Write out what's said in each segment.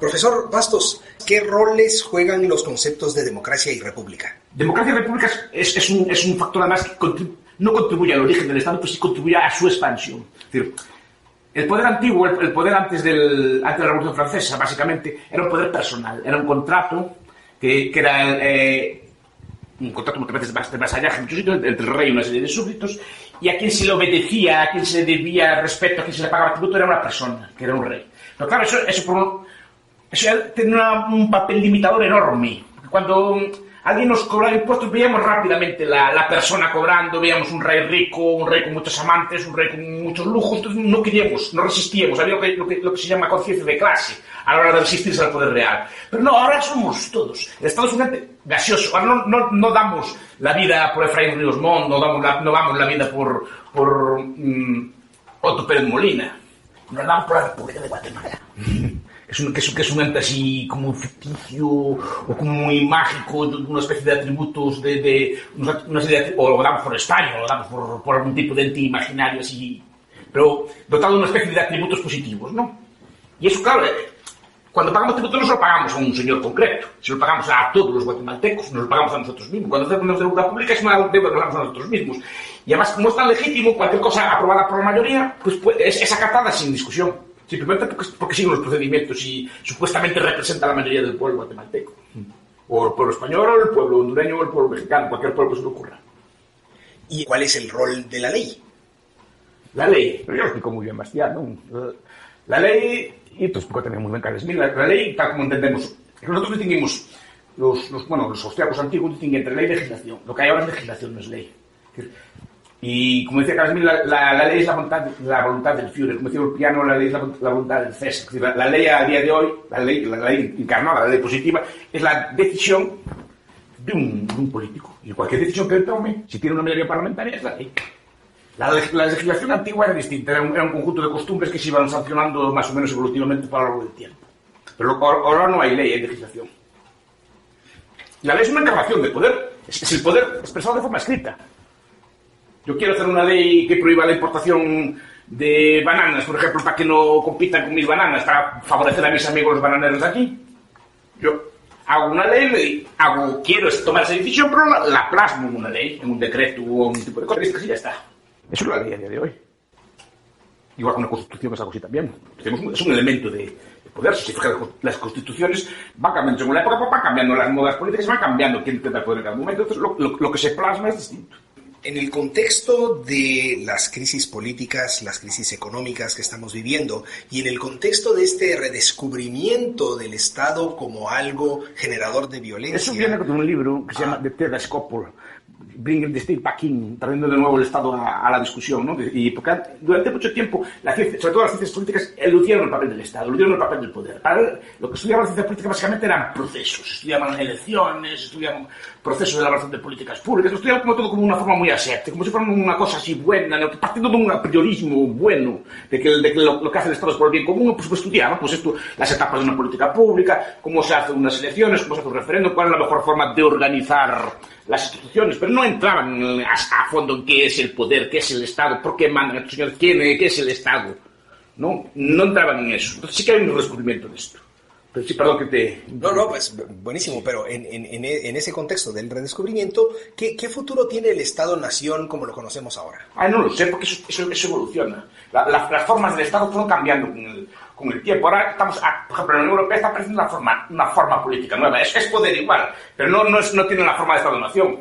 Profesor Bastos, ¿qué roles juegan los conceptos de democracia y república? Democracia y república es un factor además que no contribuye al origen del Estado, pues sí contribuye a su expansión. Es decir, el poder antiguo, el poder antes de la Revolución Francesa, básicamente, era un poder personal, era un contrato que era un contrato muchas veces de vasallaje en muchos sitios, entre el rey y una serie de súbditos, y a quien se le obedecía, a quien se le debía respeto, a quien se le pagaba tributo, era una persona, que era un rey. Pero claro, eso tiene un papel limitador enorme. Cuando alguien nos cobraba impuestos, veíamos rápidamente la persona cobrando, veíamos un rey rico, un rey con muchos amantes, un rey con muchos lujos, entonces no queríamos, no resistíamos, había lo que se llama conciencia de clase a la hora de resistirse al poder real. Pero no, ahora somos todos. El Estado es un ente gaseoso. Ahora no damos la vida por Efraín Ríos Montt, no damos la vida por Otto Pérez Molina, nos damos por la República de Guatemala. Que es un ente así como ficticio o como muy mágico, una especie de atributos o lo damos por España, o lo damos por algún tipo de ente imaginario así, pero dotado de una especie de atributos positivos, ¿no? Y eso, claro, cuando pagamos tributo no se lo pagamos a un señor concreto, se lo pagamos a todos los guatemaltecos, nos lo pagamos a nosotros mismos. Cuando hacemos deuda pública es una deuda que nos damos a nosotros mismos. Y además, como es tan legítimo, cualquier cosa aprobada por la mayoría, pues es acatada sin discusión. Simplemente porque siguen los procedimientos y supuestamente representa a la mayoría del pueblo guatemalteco. O el pueblo español, o el pueblo hondureño, o el pueblo mexicano, cualquier pueblo que se le ocurra. ¿Y cuál es el rol de la ley? La ley, pero yo lo explico muy bien, Bastián, ¿no? La ley, y tú explico también muy bien, Carles. Mira, la ley, tal como entendemos, nosotros distinguimos, los austriacos antiguos distinguen entre ley y legislación. Lo que hay ahora es legislación, no es ley. Y como decía Carles, la ley es la voluntad del Führer. Como decía Ulpiano, la ley es la voluntad del César. Es decir, la ley a día de hoy, la ley encarnada, la ley positiva, es la decisión de un político. Y cualquier decisión que él tome, si tiene una mayoría parlamentaria, es la ley. La legislación antigua era distinta, era un conjunto de costumbres que se iban sancionando más o menos evolutivamente a lo largo del tiempo. Pero ahora no hay ley, hay legislación. La ley es una encarnación de poder, es el poder expresado de forma escrita. Yo quiero hacer una ley que prohíba la importación de bananas, por ejemplo, para que no compitan con mis bananas, para favorecer a mis amigos los bananeros de aquí. Yo hago una ley, quiero tomar esa decisión, pero la plasmo en una ley, en un decreto o un tipo de cosas y ya está. Eso es la ley a día de hoy. Igual que una constitución es algo así también. Es un elemento de poder. Si se fijan, las constituciones van cambiando según la época, van cambiando las modas políticas, van cambiando quién tendrá el poder en cada momento. Entonces lo que se plasma es distinto. En el contexto de las crisis políticas, las crisis económicas que estamos viviendo y en el contexto de este redescubrimiento del Estado como algo generador de violencia... Eso viene con un libro que se llama The Ted Skopor, Bringing the State Back In, trayendo de nuevo el Estado a la discusión, ¿no? Y porque durante mucho tiempo, la ciencia, sobre todo las ciencias políticas, eludieron el papel del Estado, eludieron el papel del poder. Lo que estudiaban las ciencias políticas básicamente eran procesos, estudiaban elecciones, estudiaban procesos de elaboración de políticas públicas, lo estudiaban como todo como una forma muy aséptica, como si fuera una cosa así buena, ¿no? Partiendo de un apriorismo bueno, de que lo que hace el Estado es por el bien común, pues estudiaban pues esto, las etapas de una política pública, cómo se hacen unas elecciones, cómo se hace un referéndum, cuál es la mejor forma de organizar las instituciones, pero no entraban a fondo en qué es el poder, qué es el Estado, por qué mandan a estos señores, qué es el Estado. No entraban en eso. Entonces sí que hay un redescubrimiento de esto. Pero sí, perdón que te... No, pues buenísimo, pero en ese contexto del redescubrimiento, ¿qué futuro tiene el Estado-nación como lo conocemos ahora? No lo sé, porque eso evoluciona. Las formas del Estado fueron cambiando con el tiempo. Ahora estamos, por ejemplo, en la Unión Europea está apareciendo una forma política nueva. Es poder igual, pero no tiene la forma de Estado-nación,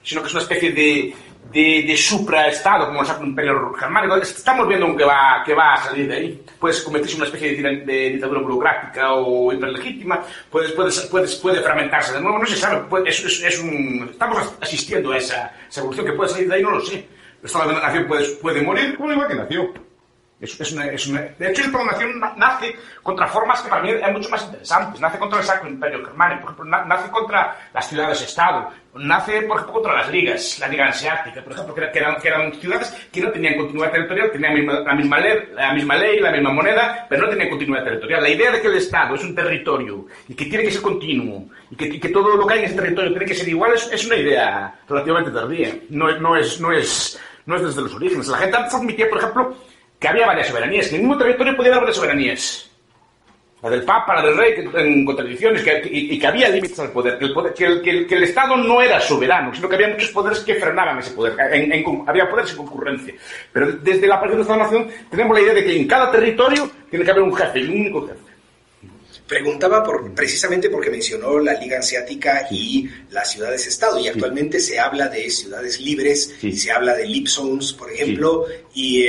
sino que es una especie de supraestado, como el Imperio Germánico. Estamos viendo que va a salir de ahí. Puedes convertirse en una especie de dictadura burocrática o hiperlegítima, puede fragmentarse de nuevo, no se sabe. Estamos asistiendo a esa evolución que puede salir de ahí, no lo sé. El Estado de la Nación puede morir como igual que nació. De hecho, el Estado-nación nace contra formas que para mí hay mucho más interesantes. Nace contra el Sacro Imperio Germánico, por ejemplo, nace contra las ciudades-estado, nace, por ejemplo, contra las ligas, la Liga Hanseática, por ejemplo, que eran ciudades que no tenían continuidad territorial, tenían la misma ley, la misma moneda, pero no tenían continuidad territorial. La idea de que el Estado es un territorio y que tiene que ser continuo y que todo lo que hay en ese territorio tiene que ser igual es una idea relativamente tardía. No es desde los orígenes. La gente antes admitía, por ejemplo, que había varias soberanías, que en el mismo territorio podía haber varias soberanías. La del Papa, la del Rey, en contradicciones, y que había límites al poder, que el Estado no era soberano, sino que había muchos poderes que frenaban ese poder, había poderes en concurrencia. Pero desde la parte de nuestra nación tenemos la idea de que en cada territorio tiene que haber un jefe, y un único jefe. Preguntaba precisamente porque mencionó la Liga Hanseática y las ciudades-estado, y actualmente se habla de ciudades libres, y se habla de leap zones, por ejemplo, y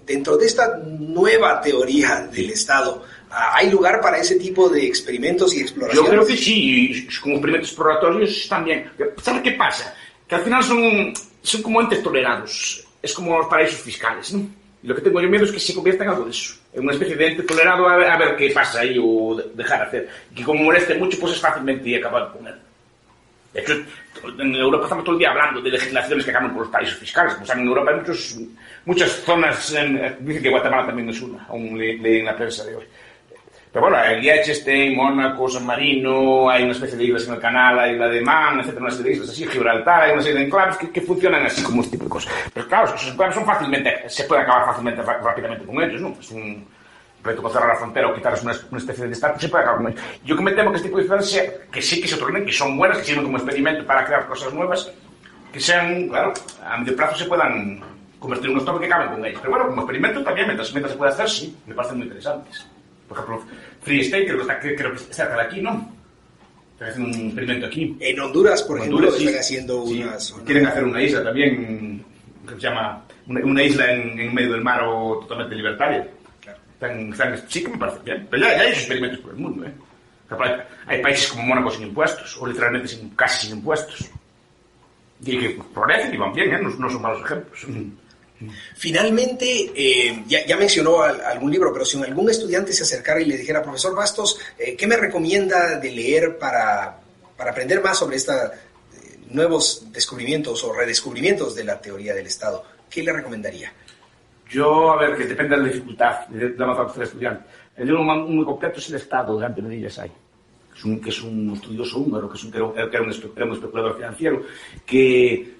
dentro de esta nueva teoría del Estado, ¿hay lugar para ese tipo de experimentos y exploraciones? Yo creo que sí, como experimentos exploratorios también. ¿Sabes qué pasa? Que al final son como entes tolerados, es como los paraísos fiscales, ¿no? Y lo que tengo yo miedo es que se convierta en algo de eso, en una especie de ente tolerado a ver qué pasa ahí o dejar hacer. Y que como moleste mucho, pues es fácilmente acabar con él. De hecho, en Europa estamos todo el día hablando de legislaciones que acaban con los paraísos fiscales. Pues en Europa hay muchas zonas, dicen que Guatemala también es una, aún leí en la prensa de hoy. Pero bueno, hay Liechtenstein, Mónaco, San Marino, hay una especie de islas en el canal, hay la de Man, etcétera, una serie de islas así, Gibraltar, hay una serie de enclaves que funcionan así como este tipo de cosas. Pero claro, esos enclaves se puede acabar fácilmente, rápidamente con ellos, ¿no? Es un reto con cerrar la frontera o quitarles una especie de estatus, se puede acabar con ellos. Yo que me temo que este tipo de ciudades que sí que se otorguen, que son buenas, que sirven como experimento para crear cosas nuevas, que sean, claro, a medio plazo se puedan convertir en unos top que acaben con ellos. Pero bueno, como experimento también, mientras se puede hacer, sí, me parecen muy interesantes. Por ejemplo, Free State, creo que está cerca de aquí, ¿no? Están haciendo un experimento aquí. En Honduras, por ejemplo, sí, están haciendo unas... Quieren hacer una isla también, que se llama una isla en medio del mar o totalmente libertaria. Claro. Sí que me parece bien. Pero ya hay esos experimentos por el mundo, ¿eh? Hay países como Mónaco sin impuestos, o literalmente casi sin impuestos. Y que florecen y van bien, ¿eh? No son malos ejemplos. Finalmente, ya mencionó algún libro, pero si algún estudiante se acercara y le dijera, profesor Bastos, ¿qué me recomienda de leer para aprender más sobre estos nuevos descubrimientos o redescubrimientos de la teoría del Estado? ¿Qué le recomendaría? Yo, a ver, que depende de la dificultad de la mazada del estudiante. El libro muy completo es El Estado de Anthony Desai, que es un estudioso húngaro, que era un especulador financiero, que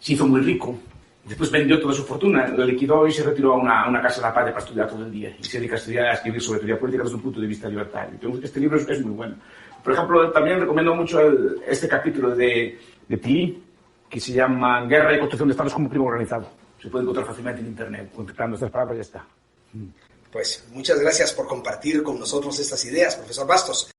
se hizo muy rico. Después vendió toda su fortuna, lo liquidó y se retiró a una casa de la playa para estudiar todo el día. Y se dedica a escribir sobre teoría política desde un punto de vista libertario. Entonces, este libro es muy bueno. Por ejemplo, también recomiendo mucho este capítulo de Tilly, que se llama Guerra y construcción de Estados como crimen organizado. Se puede encontrar fácilmente en internet. Contemplando estas palabras ya está. Pues muchas gracias por compartir con nosotros estas ideas, profesor Bastos.